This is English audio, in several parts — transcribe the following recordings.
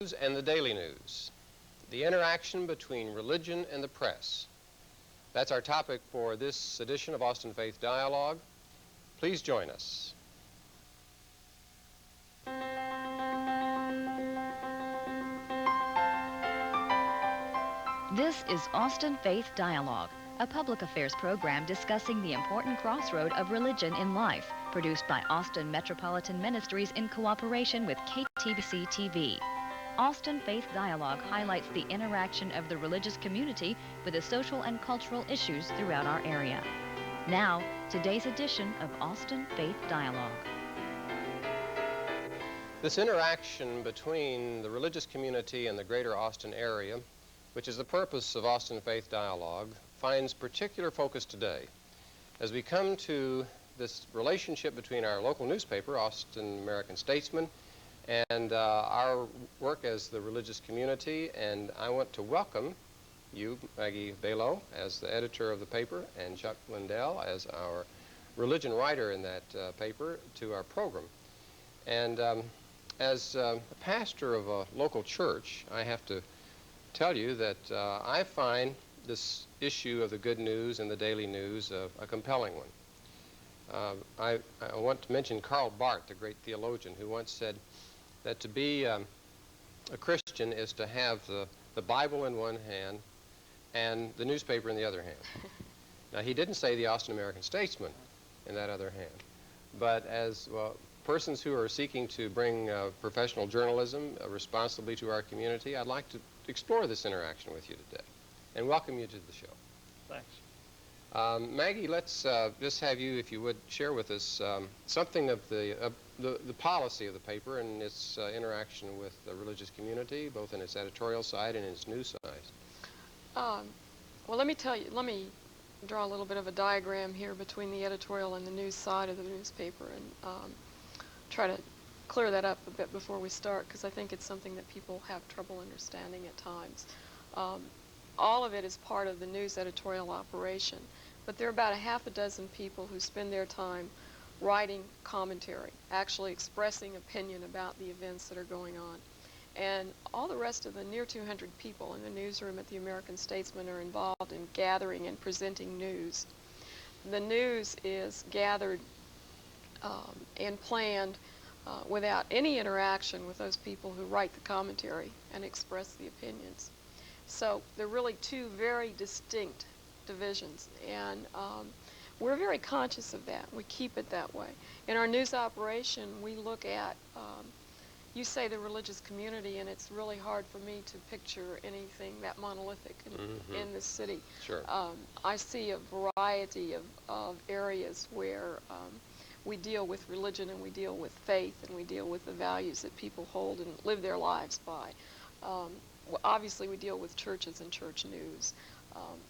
And the Daily News, the interaction between religion and the press. That's our topic for this edition of Austin Faith Dialogue. Please join us. This is Austin Faith Dialogue, a public affairs program discussing the important crossroad of religion in life, produced by Austin Metropolitan Ministries in cooperation with KTBC-TV. Austin Faith Dialogue highlights the interaction of the religious community with the social and cultural issues throughout our area. Now, today's edition of Austin Faith Dialogue. This interaction between the religious community and the greater Austin area, which is the purpose of Austin Faith Dialogue, finds particular focus today as we come to this relationship between our local newspaper, Austin American Statesman, and our work as the religious community. And I want to welcome you, Maggie Balow, as the editor of the paper, and Chuck Lindell as our religion writer in that paper, to our program. And as a pastor of a local church, I have to tell you that I find this issue of the good news and the daily news a compelling one. I want to mention Karl Barth, the great theologian, who once said that to be a Christian is to have the Bible in one hand and the newspaper in the other hand. Now, he didn't say the Austin American Statesman in that other hand, but as persons who are seeking to bring professional journalism responsibly to our community, I'd like to explore this interaction with you today and welcome you to the show. Thanks. Maggie, let's just have you, if you would, share with us something of the policy of the paper and its interaction with the religious community, both in its editorial side and its news side. Well, let me draw a little bit of a diagram here between the editorial and the news side of the newspaper, and try to clear that up a bit before we start, because I think it's something that people have trouble understanding at times. All of it is part of the news editorial operation, but there are about a half a dozen people who spend their time writing commentary, actually expressing opinion about the events that are going on. And all the rest of the near 200 people in the newsroom at the American Statesman are involved in gathering and presenting news. The news is gathered and planned without any interaction with those people who write the commentary and express the opinions. So they're really two very distinct divisions, and we're very conscious of that. We keep it that way. In our news operation, we look at, you say the religious community, and it's really hard for me to picture anything that monolithic in this city. Sure. I see a variety of areas where we deal with religion, and we deal with faith, and we deal with the values that people hold and live their lives by. Obviously, we deal with churches and church news,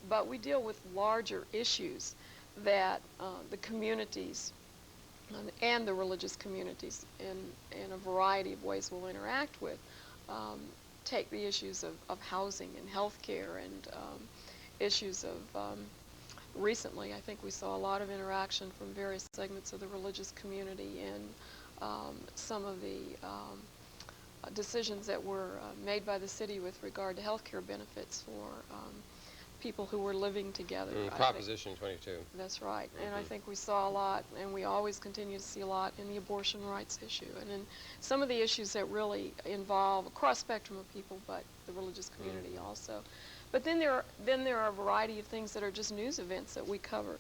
but we deal with larger issues that the communities and the religious communities in a variety of ways will interact with. Take the issues of housing and health care, and issues of recently, I think we saw a lot of interaction from various segments of the religious community in some of the decisions that were made by the city with regard to health care benefits for people who were living together. Proposition 22. That's right. And I think we saw a lot, and we always continue to see a lot in the abortion rights issue, and in some of the issues that really involve a cross-spectrum of people, but the religious community also. But then there are a variety of things that are just news events that we cover.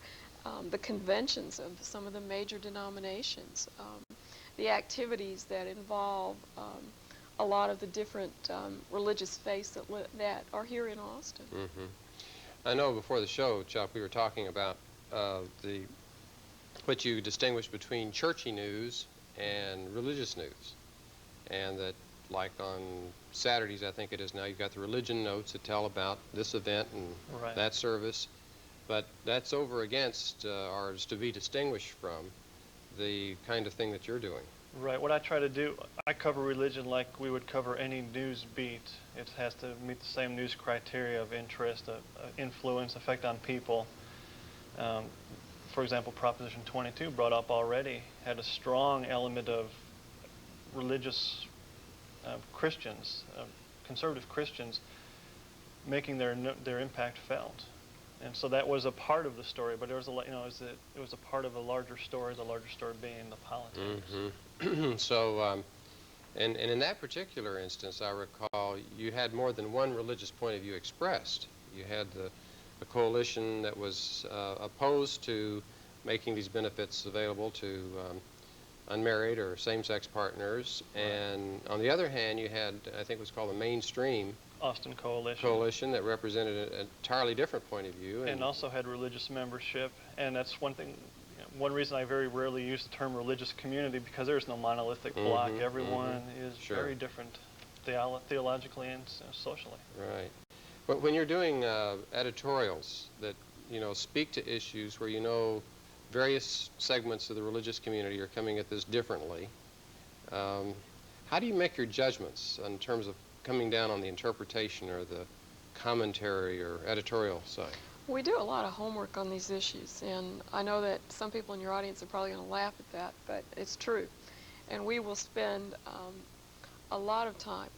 The conventions of some of the major denominations, the activities that involve a lot of the different religious faiths that are here in Austin. I know before the show, Chuck, we were talking about what you distinguish between churchy news and religious news, and that, like on Saturdays, I think it is now, you've got the religion notes that tell about this event and that service, but that's over against, or is to be distinguished from, the kind of thing that you're doing. Right. What I try to do, I cover religion like we would cover any news beat. It has to meet the same news criteria of interest, influence, effect on people. For example, Proposition 22 brought up already had a strong element of religious Christians, conservative Christians, making their impact felt. And so that was a part of the story, but it was it was a part of a larger story. The larger story being the politics. So, and in that particular instance, I recall you had more than one religious point of view expressed. You had the coalition that was opposed to making these benefits available to unmarried or same-sex partners, and on the other hand, you had, I think it was called the mainstream Austin Coalition. That represented an entirely different point of view. And also had religious membership, and that's one thing, one reason I very rarely use the term religious community, because there's no monolithic block. Everyone is very different theologically and socially. Right. But when you're doing editorials that, speak to issues where various segments of the religious community are coming at this differently, how do you make your judgments in terms of coming down on the interpretation or the commentary or editorial side? We do a lot of homework on these issues, and I know that some people in your audience are probably going to laugh at that, but it's true. And we will spend a lot of time,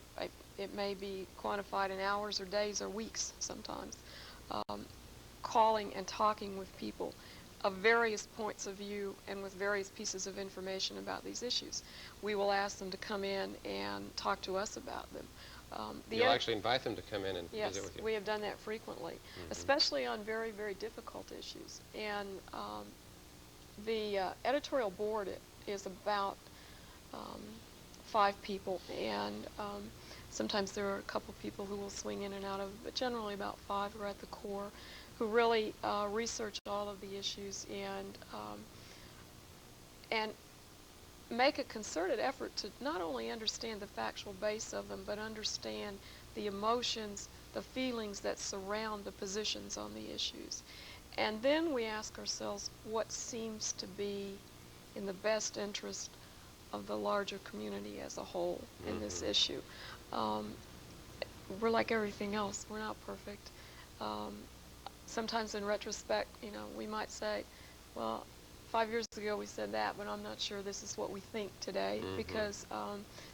it may be quantified in hours or days or weeks sometimes, calling and talking with people of various points of view and with various pieces of information about these issues. We will ask them to come in and talk to us about them. You'll actually invite them to come in and visit with you? Yes, we have done that frequently, especially on very, very difficult issues. And the editorial board is about 5 people, and sometimes there are a couple people who will swing in and out of, but generally about 5 are at the core, who really research all of the issues and make a concerted effort to not only understand the factual base of them, but understand the emotions, the feelings that surround the positions on the issues. And then we ask ourselves what seems to be in the best interest of the larger community as a whole in this issue. We're like everything else. We're not perfect. Sometimes in retrospect, we might say, well, 5 years ago we said that, but I'm not sure this is what we think today, because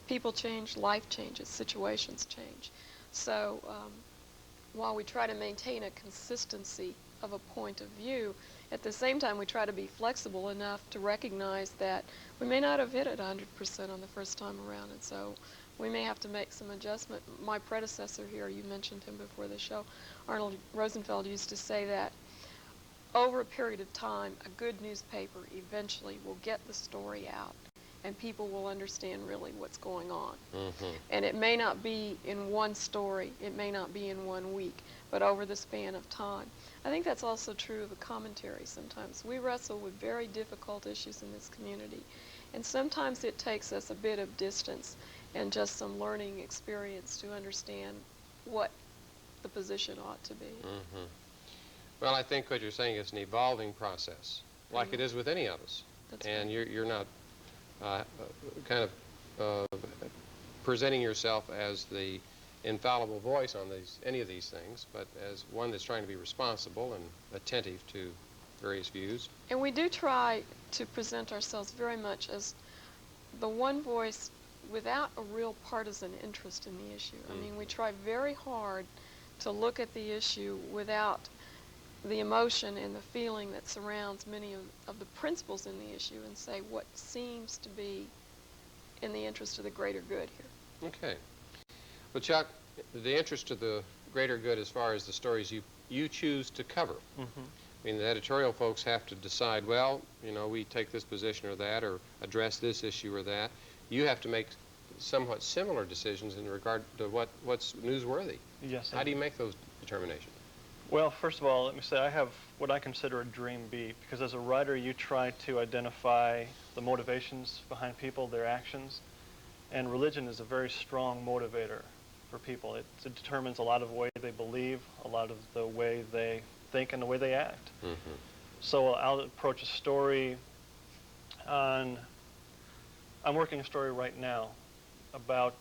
people change, life changes, situations change. So while we try to maintain a consistency of a point of view, at the same time we try to be flexible enough to recognize that we may not have hit it 100% on the first time around, and so we may have to make some adjustment. My predecessor here, you mentioned him before the show, Arnold Rosenfeld, used to say that over a period of time, a good newspaper eventually will get the story out, and people will understand really what's going on. And it may not be in one story, it may not be in 1 week, but over the span of time. I think that's also true of a commentary sometimes. We wrestle with very difficult issues in this community, and sometimes it takes us a bit of distance and just some learning experience to understand what the position ought to be. Well, I think what you're saying is an evolving process, like it is with any of us. That's and right. you're not kind of presenting yourself as the infallible voice on any of these things, but as one that's trying to be responsible and attentive to various views. And we do try to present ourselves very much as the one voice without a real partisan interest in the issue. I mean, we try very hard to look at the issue without the emotion and the feeling that surrounds many of the principles in the issue, and say what seems to be in the interest of the greater good here. Okay. Well, Chuck, the interest of the greater good as far as the stories you choose to cover. I mean, the editorial folks have to decide, well, we take this position or that, or address this issue or that. You have to make somewhat similar decisions in regard to what's newsworthy. Yes. How do you make those determinations? Well, first of all, let me say I have what I consider a dream beat, because as a writer you try to identify the motivations behind people, their actions, and religion is a very strong motivator for people. It determines a lot of the way they believe, a lot of the way they think, and the way they act. So I'll approach a story I'm working a story right now about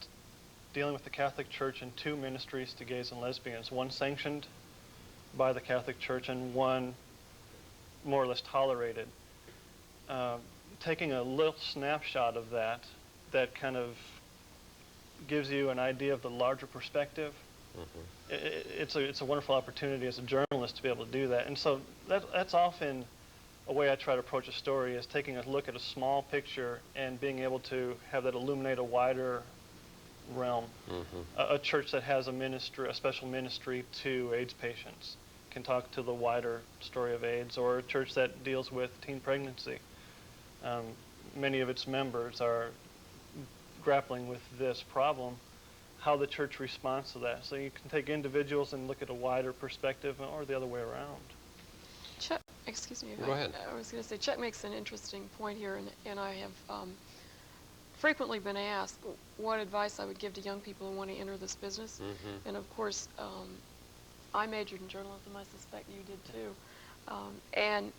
dealing with the Catholic Church and 2 ministries to gays and lesbians, one sanctioned by the Catholic Church and one more or less tolerated. Taking a little snapshot of that kind of gives you an idea of the larger perspective. It's a wonderful opportunity as a journalist to be able to do that. And so that's often a way I try to approach a story, is taking a look at a small picture and being able to have that illuminate a wider realm. A church that has a ministry, a special ministry to AIDS patients, can talk to the wider story of AIDS, or a church that deals with teen pregnancy. Many of its members are grappling with this problem, how the church responds to that. So you can take individuals and look at a wider perspective, or the other way around. Chuck, excuse me. Go ahead. I was going to say, Chuck makes an interesting point here, and I have frequently been asked what advice I would give to young people who want to enter this business. And of course, I majored in journalism. I suspect you did too. And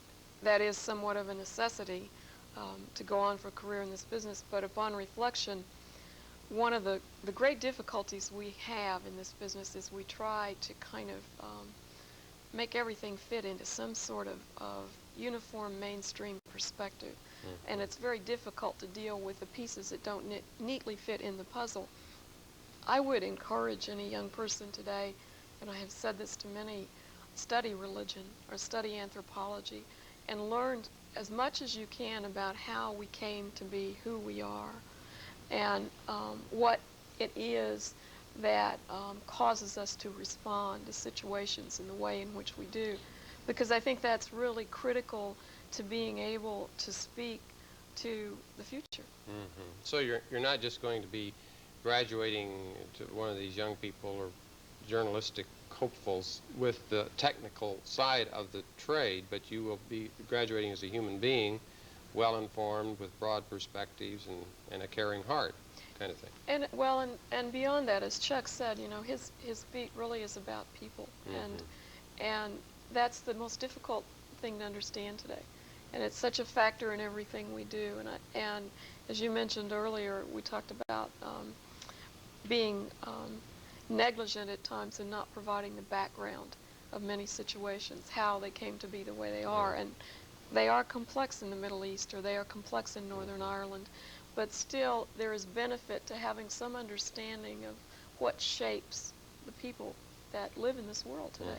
that is somewhat of a necessity to go on for a career in this business. But upon reflection, one of the great difficulties we have in this business is we try to kind of make everything fit into some sort of uniform mainstream perspective. And it's very difficult to deal with the pieces that don't neatly fit in the puzzle. I would encourage any young person today, and I have said this to many, study religion or study anthropology and learn as much as you can about how we came to be who we are, and what it is that causes us to respond to situations in the way in which we do. Because I think that's really critical to being able to speak to the future. So you're not just going to be graduating to one of these young people or journalistic hopefuls with the technical side of the trade, but you will be graduating as a human being, well-informed, with broad perspectives and a caring heart, kind of thing. And well, and beyond that, as Chuck said, you know, his beat really is about people, and that's the most difficult thing to understand today. And it's such a factor in everything we do. And as you mentioned earlier, we talked about being negligent at times in not providing the background of many situations, how they came to be the way they are. And they are complex in the Middle East, or they are complex in Northern Ireland, but still there is benefit to having some understanding of what shapes the people that live in this world today.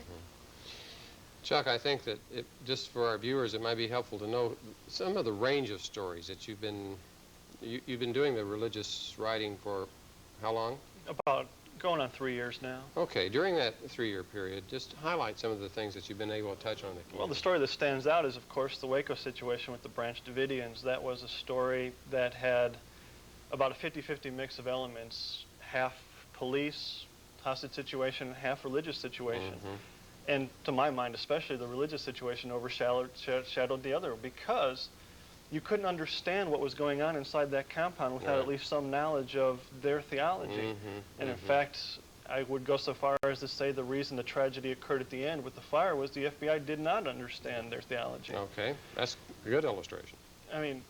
Chuck, I think that just for our viewers, it might be helpful to know some of the range of stories that you've been doing the religious writing for how long? About going on 3 years now. Okay, during that 3-year period, just highlight some of the things that you've been able to touch on. Well, the story that stands out is, of course, the Waco situation with the Branch Davidians. That was a story that had about a 50-50 mix of elements, half police, hostage situation, half religious situation. And to my mind, especially the religious situation overshadowed the other, because you couldn't understand what was going on inside that compound without at least some knowledge of their theology. And in fact, I would go so far as to say the reason the tragedy occurred at the end with the fire was the FBI did not understand their theology. Okay, that's a good illustration. I mean,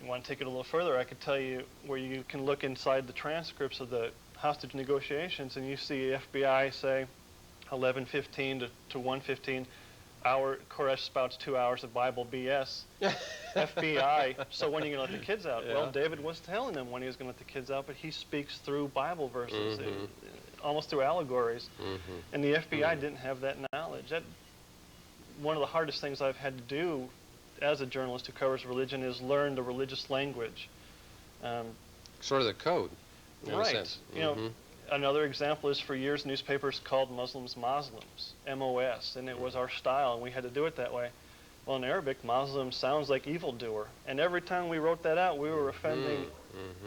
you want to take it a little further, I could tell you where you can look inside the transcripts of the hostage negotiations and you see FBI say 11:15 to 1:15, Koresh spouts 2 hours of Bible BS. FBI, so when are you going to let the kids out? Well, David was telling them when he was going to let the kids out, but he speaks through Bible verses, almost through allegories. And the FBI didn't have that knowledge. One of the hardest things I've had to do as a journalist who covers religion is learn the religious language. Sort of the code, in a sense. You know, another example is, for years newspapers called Muslims Moslems, M-O-S, and it was our style, and we had to do it that way. Well, in Arabic, Muslim sounds like evildoer, and every time we wrote that out, we were offending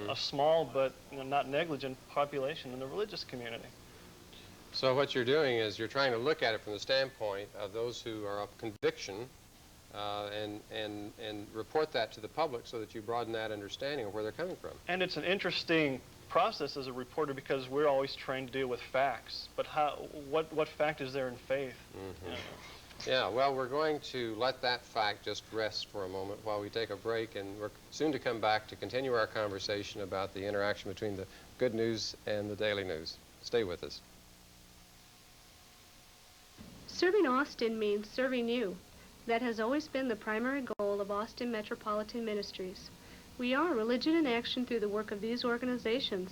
a small but not negligent population in the religious community. So what you're doing is you're trying to look at it from the standpoint of those who are of conviction, and report that to the public so that you broaden that understanding of where they're coming from. And it's an interesting process as a reporter, because we're always trained to deal with facts, but what fact is there in faith? Yeah, well, we're going to let that fact just rest for a moment while we take a break, and we're soon to come back to continue our conversation about the interaction between the good news and the daily news. Stay with us. Serving Austin means serving you. That has always been the primary goal of Austin Metropolitan Ministries. We are religion in action through the work of these organizations.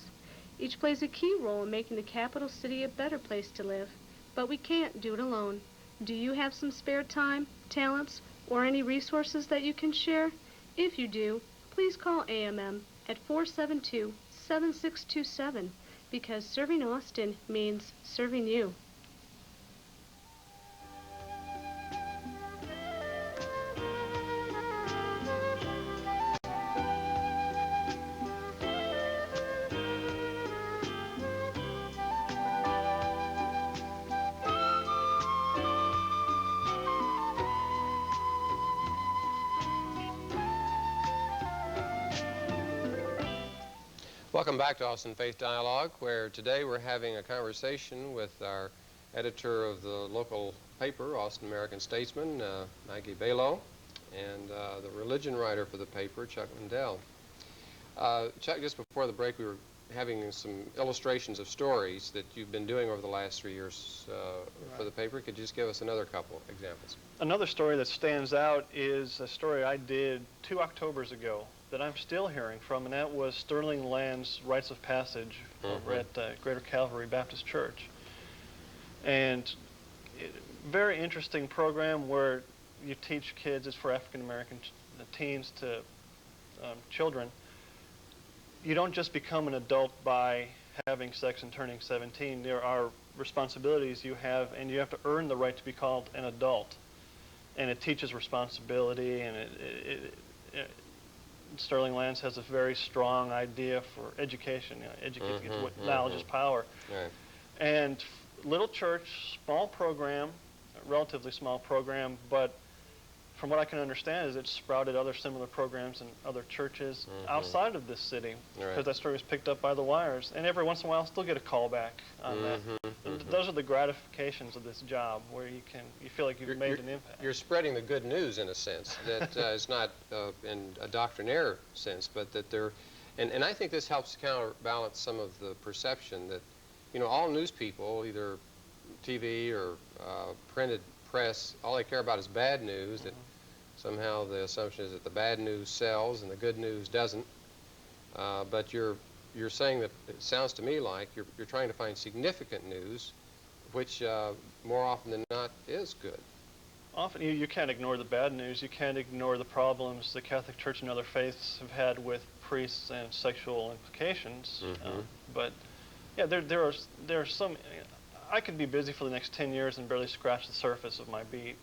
Each plays a key role in making the capital city a better place to live. But we can't do it alone. Do you have some spare time, talents, or any resources that you can share? If you do, please call AMM at 472-7627 because serving Austin means serving you. Welcome back to Austin Faith Dialogue, where today we're having a conversation with our editor of the local paper, Austin American Statesman, Maggie Balow, and the religion writer for the paper, Chuck Lindell. Chuck, just before the break, we were having some illustrations of stories that you've been doing over the last 3 years for the paper. Could you just give us another couple examples? Another story that stands out is a story I did 2 Octobers ago that I'm still hearing from, and that was Sterling Land's Rites of Passage over at Greater Calvary Baptist Church. And very interesting program where you teach kids, it's for African American teens to children. You don't just become an adult by having sex and turning 17. There are responsibilities you have, and you have to earn the right to be called an adult. And it teaches responsibility, and Sterling Lands has a very strong idea for education. Knowledge is power. Right. And little church, small program, relatively small program, but from what I can understand is it sprouted other similar programs in other churches outside of this city, because that story was picked up by the wires. And every once in a while I'll still get a call back on that. And those are the gratifications of this job, where you feel like you've made an impact. You're spreading the good news in a sense, that it's not in a doctrinaire sense, but that they're, and I think this helps counterbalance some of the perception that, you know, all news people, either TV or printed press, all they care about is bad news, that somehow the assumption is that the bad news sells and the good news doesn't. But you're saying that it sounds to me like you're trying to find significant news, which more often than not is good. Often you can't ignore the bad news. You can't ignore the problems the Catholic Church and other faiths have had with priests and sexual implications. But yeah, there are some. I could be busy for the next 10 years and barely scratch the surface of my beat.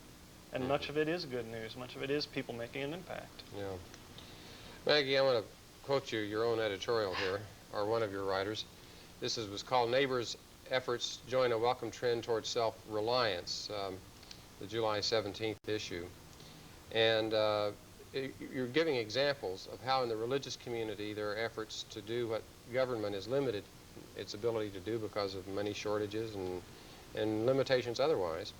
And much of it is good news. Much of it is people making an impact. Yeah. Maggie, I want to quote you your own editorial here, or one of your writers. This was called Neighbors' Efforts Join a Welcome Trend Towards Self-Reliance, the July 17th issue. And you're giving examples of how in the religious community there are efforts to do what government is limited its ability to do because of money shortages and limitations otherwise.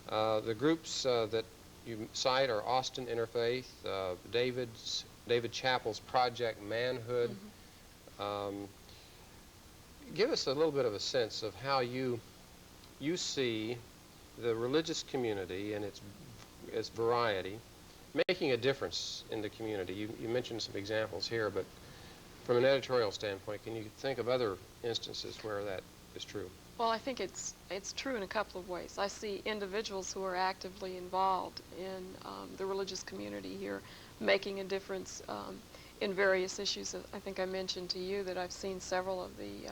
The groups that you cite are Austin Interfaith, David Chappell's Project Manhood. Give us a little bit of a sense of how you see the religious community and its variety making a difference in the community. You mentioned some examples here, but from an editorial standpoint, can you think of other instances where that is true? Well, I think it's true in a couple of ways. I see individuals who are actively involved in the religious community here making a difference in various issues. I think I mentioned to you that I've seen several of the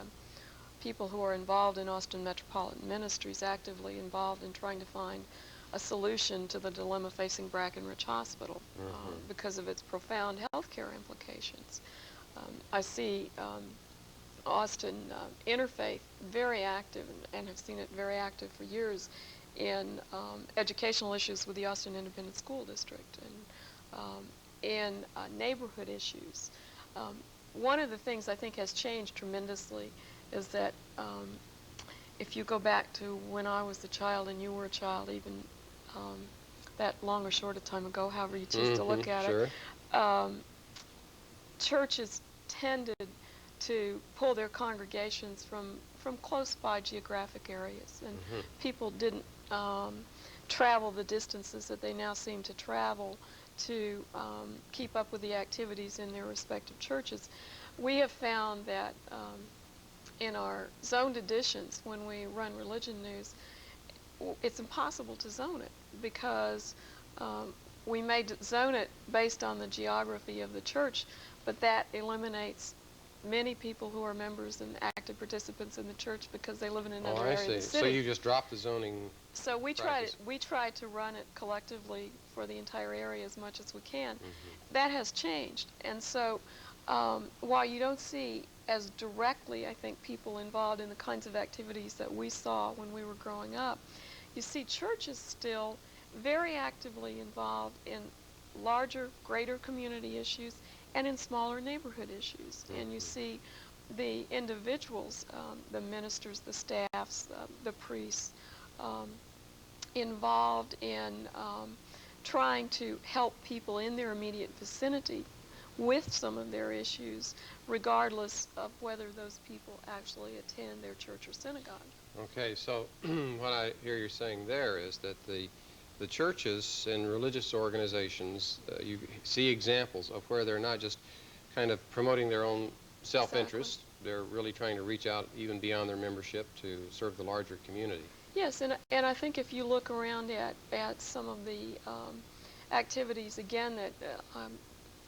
people who are involved in Austin Metropolitan Ministries actively involved in trying to find a solution to the dilemma facing Brackenridge Hospital because of its profound health care implications. I see Austin Interfaith very active, and have seen it very active for years in educational issues with the Austin Independent School District and in neighborhood issues. One of the things I think has changed tremendously is that if you go back to when I was a child and you were a child, even that long or short a time ago, however you choose to look at it, churches tended to pull their congregations from close by geographic areas, and people didn't travel the distances that they now seem to travel to keep up with the activities in their respective churches. We have found that in our zoned editions, when we run religion news, it's impossible to zone it because we may zone it based on the geography of the church, but that eliminates many people who are members and active participants in the church because they live in another area of the city. So you just drop the zoning. So we try to run it collectively for the entire area as much as we can. That has changed, and so while you don't see as directly, I think, people involved in the kinds of activities that we saw when we were growing up, you see churches still very actively involved in larger, greater community issues and in smaller neighborhood issues. And you see the individuals, the ministers, the staffs, the priests, involved in trying to help people in their immediate vicinity with some of their issues, regardless of whether those people actually attend their church or synagogue. Okay, so what I hear you saying there is that the churches and religious organizations, you see examples of where they're not just kind of promoting their own self-interest, they're really trying to reach out even beyond their membership to serve the larger community. Yes, and I think if you look around at some of the activities, again, that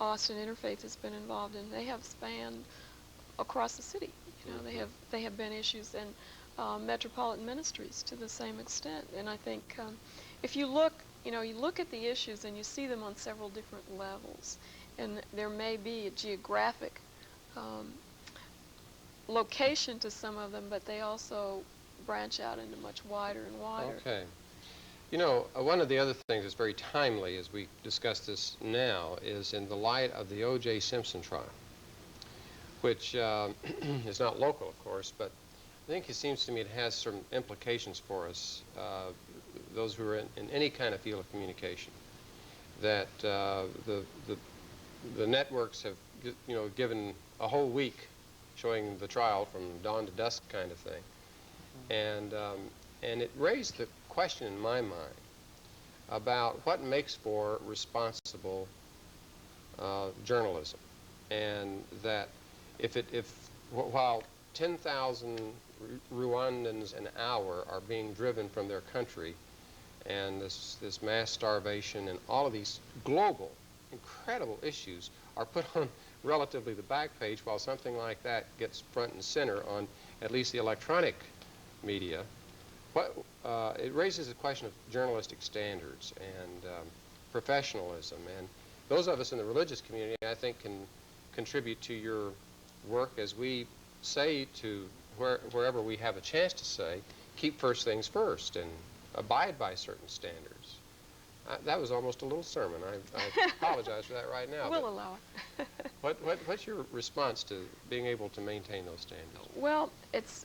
Austin Interfaith has been involved in, they have spanned across the city. You know, they have been issues in Metropolitan Ministries to the same extent. And I think if you look, you look at the issues and you see them on several different levels, and there may be a geographic location to some of them, but they also branch out into much wider and wider. Okay. You know, one of the other things that's very timely as we discuss this now is in the light of the O.J. Simpson trial, which is not local, of course, but I think it seems to me it has some implications for us, those who are in any kind of field of communication, that the networks have, given a whole week showing the trial from dawn to dusk kind of thing. And it raised the question in my mind about what makes for responsible journalism, and that while 10,000 Rwandans an hour are being driven from their country, and this mass starvation and all of these global, incredible issues are put on relatively the back page, while something like that gets front and center on at least the electronic media, it raises the question of journalistic standards and professionalism. And those of us in the religious community, I think, can contribute to your work as we say to wherever we have a chance to say, keep first things first and abide by certain standards. That was almost a little sermon. I apologize for that right now. We'll allow it. What's your response to being able to maintain those standards? Well, it's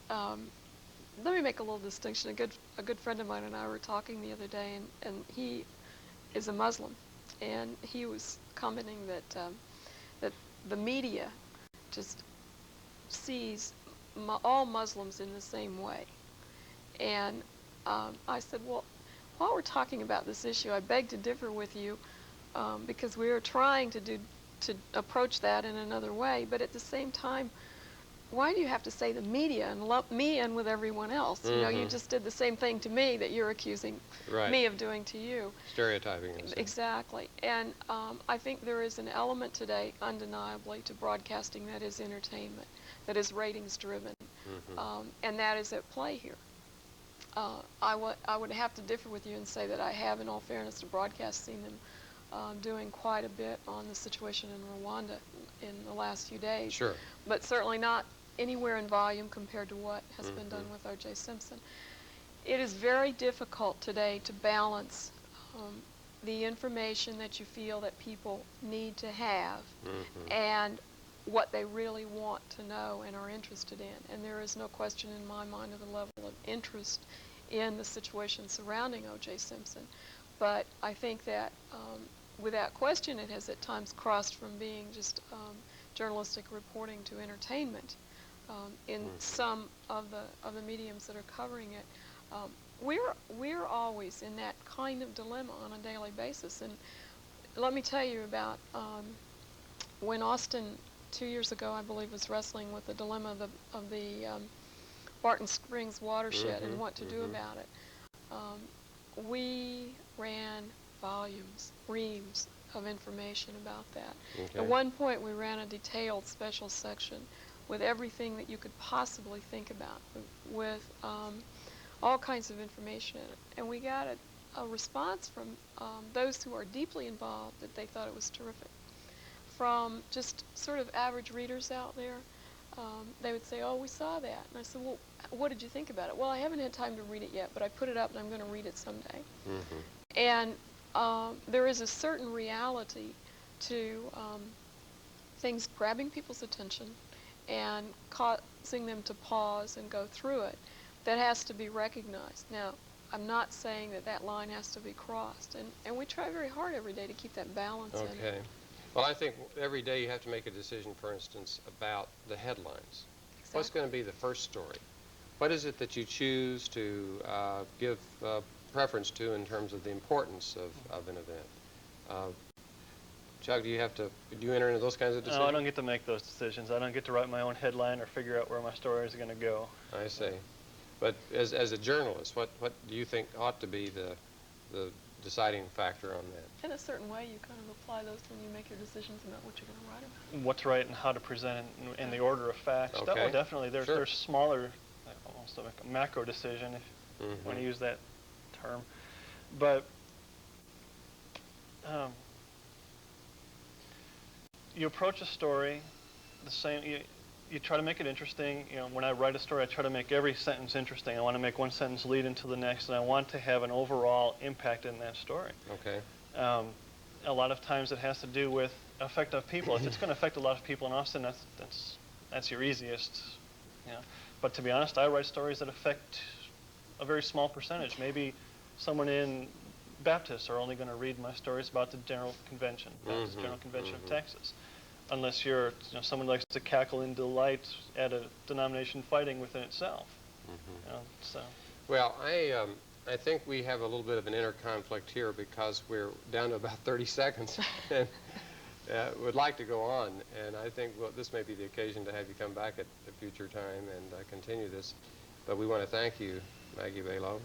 let me make a little distinction. A good friend of mine and I were talking the other day, and he is a Muslim, and he was commenting that that the media just sees all Muslims in the same way. And I said, well, while we're talking about this issue, I beg to differ with you because we are trying to approach that in another way. But at the same time, why do you have to say the media and lump me in with everyone else? You know, you just did the same thing to me that you're accusing me of doing to you. Stereotyping. Exactly. And I think there is an element today, undeniably, to broadcasting that is entertainment, that is ratings driven, and that is at play here. I would have to differ with you and say that I have, in all fairness to broadcast, seen them doing quite a bit on the situation in Rwanda in the last few days. Sure. But certainly not anywhere in volume compared to what has been done with O.J. Simpson. It is very difficult today to balance the information that you feel that people need to have and what they really want to know and are interested in. And there is no question in my mind of the level of interest in the situation surrounding O.J. Simpson. But I think that without question it has at times crossed from being just journalistic reporting to entertainment in some of the mediums that are covering it. We're always in that kind of dilemma on a daily basis. And let me tell you about when Austin 2 years ago, I believe, was wrestling with the dilemma of the Barton Springs watershed and what to do about it. We ran volumes, reams of information about that. Okay. At one point, we ran a detailed special section with everything that you could possibly think about, with all kinds of information in it. And we got a response from those who are deeply involved that they thought it was terrific. From just sort of average readers out there, they would say, oh, we saw that. And I said, well, what did you think about it? Well, I haven't had time to read it yet, but I put it up and I'm going to read it someday. And there is a certain reality to things grabbing people's attention and causing them to pause and go through it that has to be recognized. Now, I'm not saying that that line has to be crossed, and we try very hard every day to keep that balance in it. Okay. Well, I think every day you have to make a decision, for instance, about the headlines. What's going to be the first story? What is it that you choose to give preference to in terms of the importance of an event? Chuck, do you enter into those kinds of decisions? No, I don't get to make those decisions. I don't get to write my own headline or figure out where my story is going to go. I see. But as a journalist, what do you think ought to be the deciding factor on that? In a certain way, you kind of apply those when you make your decisions about what you're going to write about. What's right and how to present it in the order of facts. Okay. Oh, definitely. There's Sure. smaller, almost like a macro decision, if you want to use that term. But you approach a story the same. You try to make it interesting. You know, when I write a story, I try to make every sentence interesting. I want to make one sentence lead into the next, and I want to have an overall impact in that story. Okay. A lot of times it has to do with effect of people. If it's going to affect a lot of people in Austin, that's your easiest. You know. But to be honest, I write stories that affect a very small percentage. Maybe someone in Baptists are only going to read my stories about the General Convention, Baptist General Convention of Texas. Unless you're someone who likes to cackle in delight at a denomination fighting within itself. You know, so. Well, I think we have a little bit of an inner conflict here because we're down to about 30 seconds and would like to go on. And I think this may be the occasion to have you come back at a future time and continue this. But we want to thank you, Maggie Balow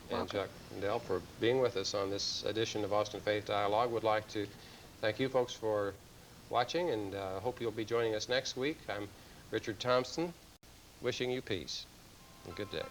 and Chuck Rendell, for being with us on this edition of Austin Faith Dialogue. Would like to thank you folks for watching, and hope you'll be joining us next week. I'm Richard Thompson, wishing you peace and good day.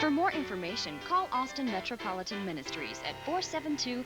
For more information, call Austin Metropolitan Ministries at 472-7627.